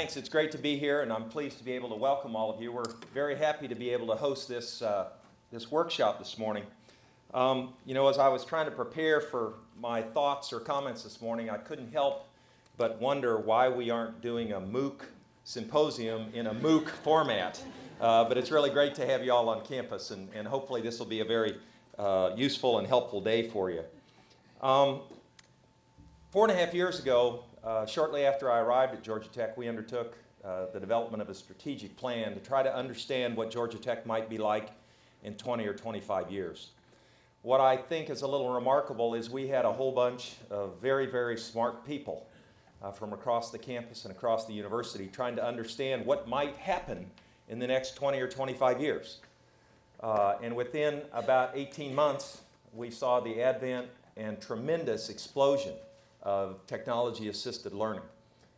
thanks. It's great to be here, and I'm pleased to be able to welcome all of you. We're very happy to be able to host this, this workshop this morning. You know, as I was trying to prepare for my thoughts or comments this morning, I couldn't help but wonder why we aren't doing a MOOC symposium in a MOOC format. But it's really great to have you all on campus, and hopefully this will be a very useful and helpful day for you. 4.5 years ago, shortly after I arrived at Georgia Tech, we undertook the development of a strategic plan to try to understand what Georgia Tech might be like in 20 or 25 years. What I think is a little remarkable is we had a whole bunch of very, very smart people from across the campus and across the university trying to understand what might happen in the next 20 or 25 years. And within about 18 months, we saw the advent and tremendous explosion of technology-assisted learning.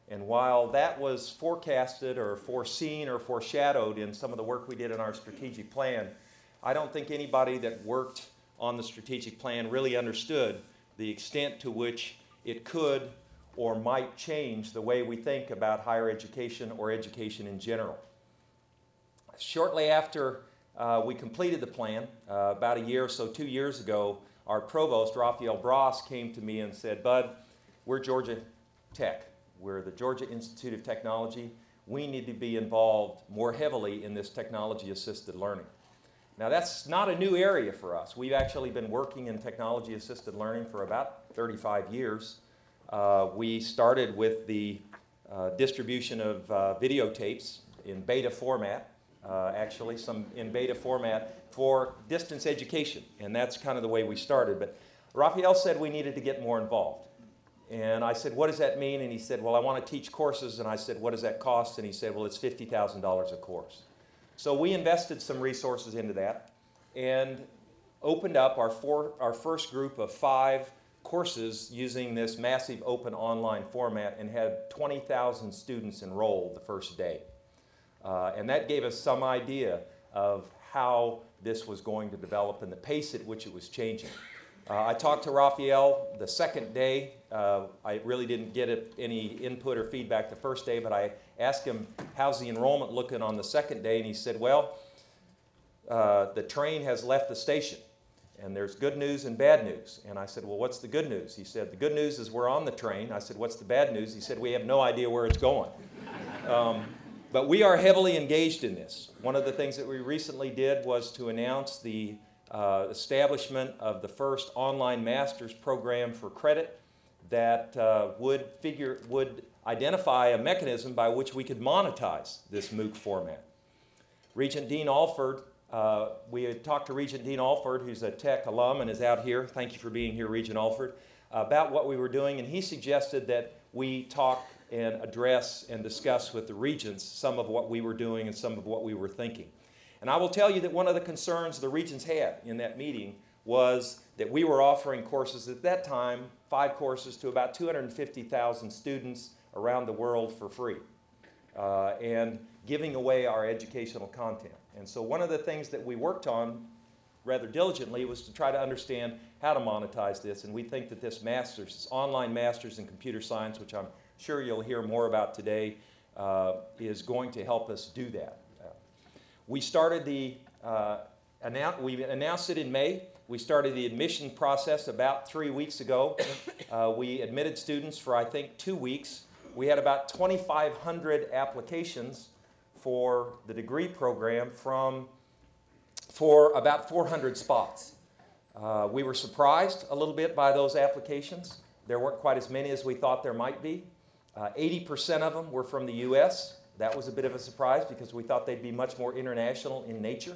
And while that was forecasted or foreseen or foreshadowed in some of the work we did in our strategic plan, I don't think anybody that worked on the strategic plan really understood the extent to which it could or might change the way we think about higher education or education in general. Shortly after we completed the plan, about a year or so, 2 years ago, our provost, Raphael Bras, came to me and said, "Bud, we're Georgia Tech. We're the Georgia Institute of Technology. We need to be involved more heavily in this technology-assisted learning." Now, that's not a new area for us. We've actually been working in technology-assisted learning for about 35 years. We started with the distribution of videotapes in beta format, actually some in beta format for distance education, and that's kind of the way we started. But Raphael said we needed to get more involved. And I said, "What does that mean?" And he said, "Well, I want to teach courses." And I said, "What does that cost?" And he said, "Well, it's $50,000 a course." So we invested some resources into that and opened up our first group of 5 courses using this massive open online format and had 20,000 students enrolled the first day. And that gave us some idea of how this was going to develop and the pace at which it was changing. I talked to Raphael the second day. I really didn't get any input or feedback the first day, but I asked him, "How's the enrollment looking on the second day?" And he said, "Well, the train has left the station, and there's good news and bad news." And I said, "Well, what's the good news?" He said, "The good news is we're on the train." I said, "What's the bad news?" He said, "We have no idea where it's going." But we are heavily engaged in this. One of the things that we recently did was to announce the establishment of the first online master's program for credit that would identify a mechanism by which we could monetize this MOOC format. Regent Dean Alford, we had talked to Regent Dean Alford, who's a Tech alum and is out here. Thank you for being here, Regent Alford, about what we were doing, and he suggested that we talk and address and discuss with the regents some of what we were doing and some of what we were thinking. And I will tell you that one of the concerns the regents had in that meeting was that we were offering courses at that time, 5 courses to about 250,000 students around the world for free, and giving away our educational content. And so one of the things that we worked on rather diligently was to try to understand how to monetize this, and we think that this master's, this online master's in computer science, which I'm sure you'll hear more about today, is going to help us do that. We started we announced it in May. We started the admission process about 3 weeks ago. We admitted students for, I think, 2 weeks. We had about 2,500 applications for the degree program for about 400 spots. We were surprised a little bit by those applications. There weren't quite as many as we thought there might be. 80% of them were from the U.S. That was a bit of a surprise because we thought they'd be much more international in nature.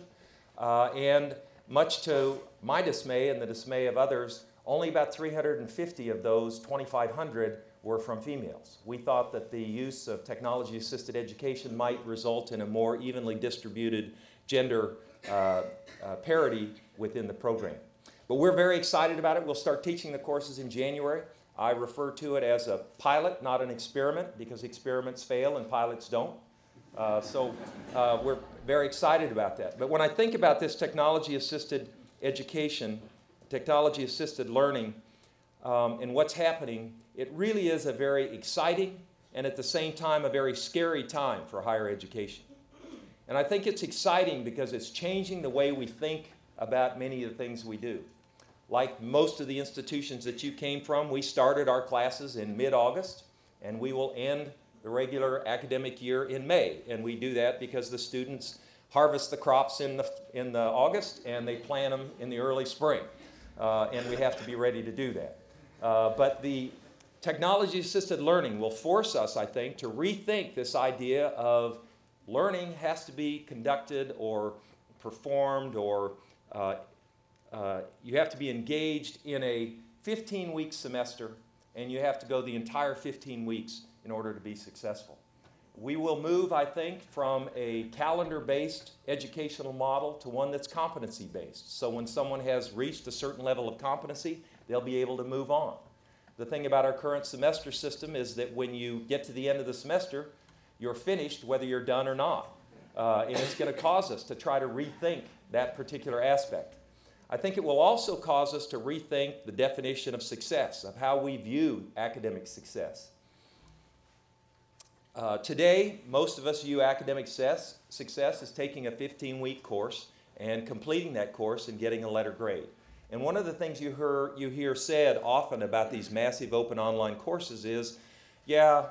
And much to my dismay and the dismay of others, only about 350 of those 2,500 were from females. We thought that the use of technology-assisted education might result in a more evenly distributed gender parity within the program. But we're very excited about it. We'll start teaching the courses in January. I refer to it as a pilot, not an experiment, because experiments fail and pilots don't. So we're very excited about that. But when I think about this technology-assisted education, technology-assisted learning, and what's happening, it really is a very exciting and at the same time a very scary time for higher education. And I think it's exciting because it's changing the way we think about many of the things we do. Like most of the institutions that you came from, we started our classes in mid-August, and we will end the regular academic year in May. And we do that because the students harvest the crops in the August, and they plant them in the early spring. And we have to be ready to do that. But the technology-assisted learning will force us, I think, to rethink this idea of learning has to be conducted or performed, or you have to be engaged in a 15-week semester, and you have to go the entire 15 weeks in order to be successful. We will move, I think, from a calendar-based educational model to one that's competency-based. So when someone has reached a certain level of competency, they'll be able to move on. The thing about our current semester system is that when you get to the end of the semester, you're finished whether you're done or not. And it's going to cause us to try to rethink that particular aspect. I think it will also cause us to rethink the definition of success, of how we view academic success. Today, most of us view academic success as taking a 15-week course and completing that course and getting a letter grade. And one of the things you hear said often about these massive open online courses is, yeah,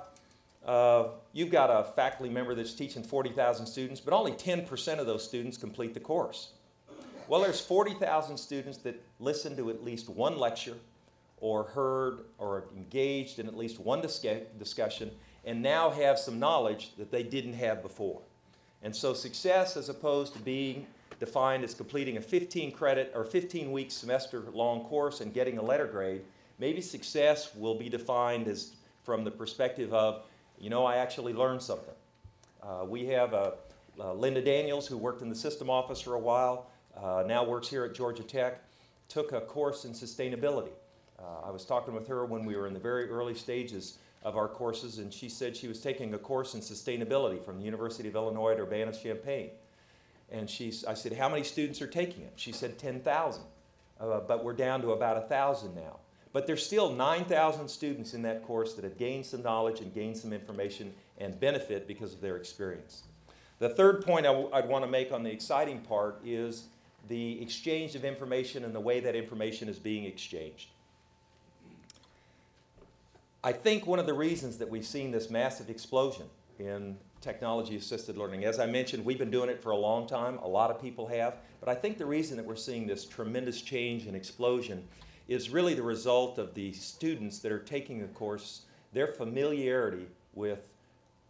you've got a faculty member that's teaching 40,000 students, but only 10% of those students complete the course. Well, there's 40,000 students that listened to at least one lecture or heard or engaged in at least one discussion and now have some knowledge that they didn't have before. And so success, as opposed to being defined as completing a 15-credit or 15-week semester-long course and getting a letter grade, maybe success will be defined as from the perspective of, you know, I actually learned something. We have Linda Daniels, who worked in the system office for a while, now works here at Georgia Tech, took a course in sustainability. I was talking with her when we were in the very early stages of our courses, and she said she was taking a course in sustainability from the University of Illinois at Urbana-Champaign. And I said, how many students are taking it? She said 10,000, but we're down to about 1,000 now. But there's still 9,000 students in that course that have gained some knowledge and gained some information and benefit because of their experience. The third point I'd want to make on the exciting part is the exchange of information and the way that information is being exchanged. I think one of the reasons that we've seen this massive explosion in technology-assisted learning, as I mentioned, we've been doing it for a long time, a lot of people have, but I think the reason that we're seeing this tremendous change and explosion is really the result of the students that are taking the course, their familiarity with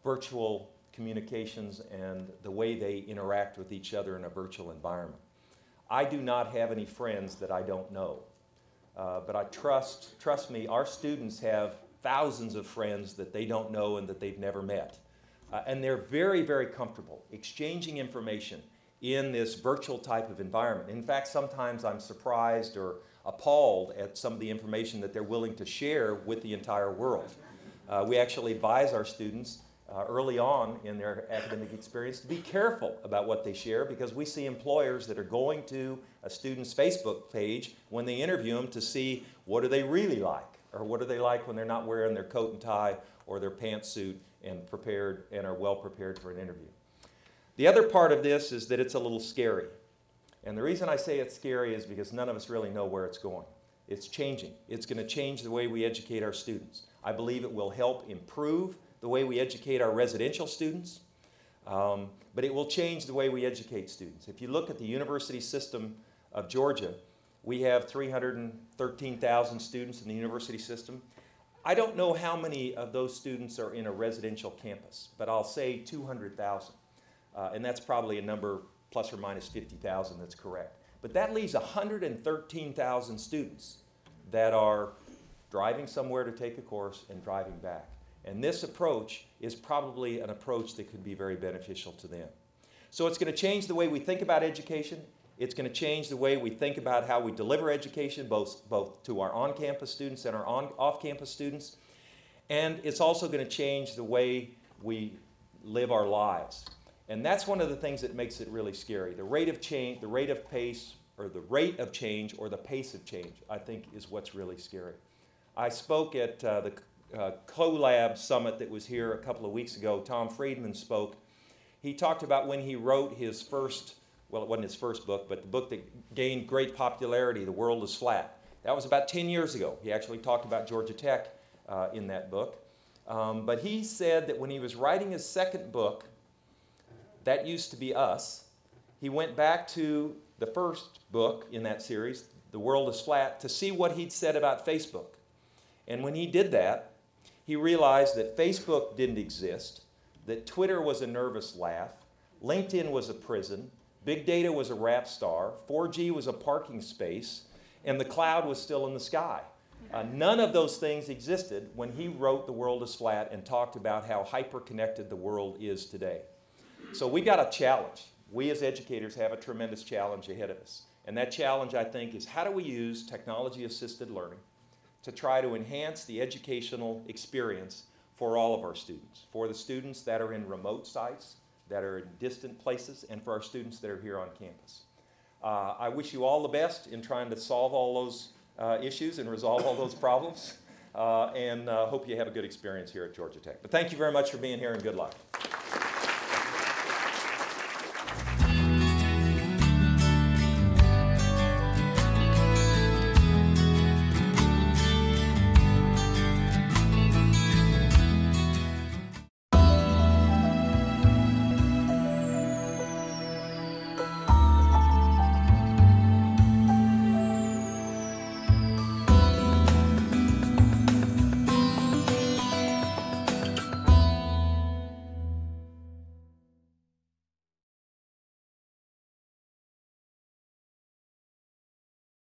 virtual communications and the way they interact with each other in a virtual environment. I do not have any friends that I don't know, but I trust me, our students have thousands of friends that they don't know and that they've never met. And they're very, very comfortable exchanging information in this virtual type of environment. In fact, sometimes I'm surprised or appalled at some of the information that they're willing to share with the entire world. We actually advise our students early on in their academic experience to be careful about what they share, because we see employers that are going to a student's Facebook page when they interview them to see what do they really like, or what are they like when they're not wearing their coat and tie or their pantsuit and prepared and are well prepared for an interview. The other part of this is that it's a little scary. And the reason I say it's scary is because none of us really know where it's going. It's changing. It's going to change the way we educate our students. I believe it will help improve the way we educate our residential students, but it will change the way we educate students. If you look at the university system of Georgia, we have 313,000 students in the university system. I don't know how many of those students are in a residential campus, but I'll say 200,000. And that's probably a number plus or minus 50,000 that's correct. But that leaves 113,000 students that are driving somewhere to take a course and driving back. And this approach is probably an approach that could be very beneficial to them. So it's going to change the way we think about education. It's going to change the way we think about how we deliver education, both to our on-campus students and our off-campus students. And it's also going to change the way we live our lives. And that's one of the things that makes it really scary. The rate of change, the rate of pace, or the rate of change, or the pace of change, I think is what's really scary. I spoke at the CoLab summit that was here a couple of weeks ago, Tom Friedman spoke. He talked about when he wrote his first, well, it wasn't his first book, but the book that gained great popularity, The World is Flat. That was about 10 years ago. He actually talked about Georgia Tech in that book. But he said that when he was writing his second book, That Used to Be Us, he went back to the first book in that series, The World is Flat, to see what he'd said about Facebook. And when he did that, he realized that Facebook didn't exist, that Twitter was a nervous laugh, LinkedIn was a prison, big data was a rap star, 4G was a parking space, and the cloud was still in the sky. None of those things existed when he wrote The World is Flat and talked about how hyper-connected the world is today. So we got a challenge. We as educators have a tremendous challenge ahead of us. And that challenge, I think, is how do we use technology-assisted learning to try to enhance the educational experience for all of our students, for the students that are in remote sites, that are in distant places, and for our students that are here on campus. I wish you all the best in trying to solve all those issues and resolve all those problems, and hope you have a good experience here at Georgia Tech. But thank you very much for being here, and good luck.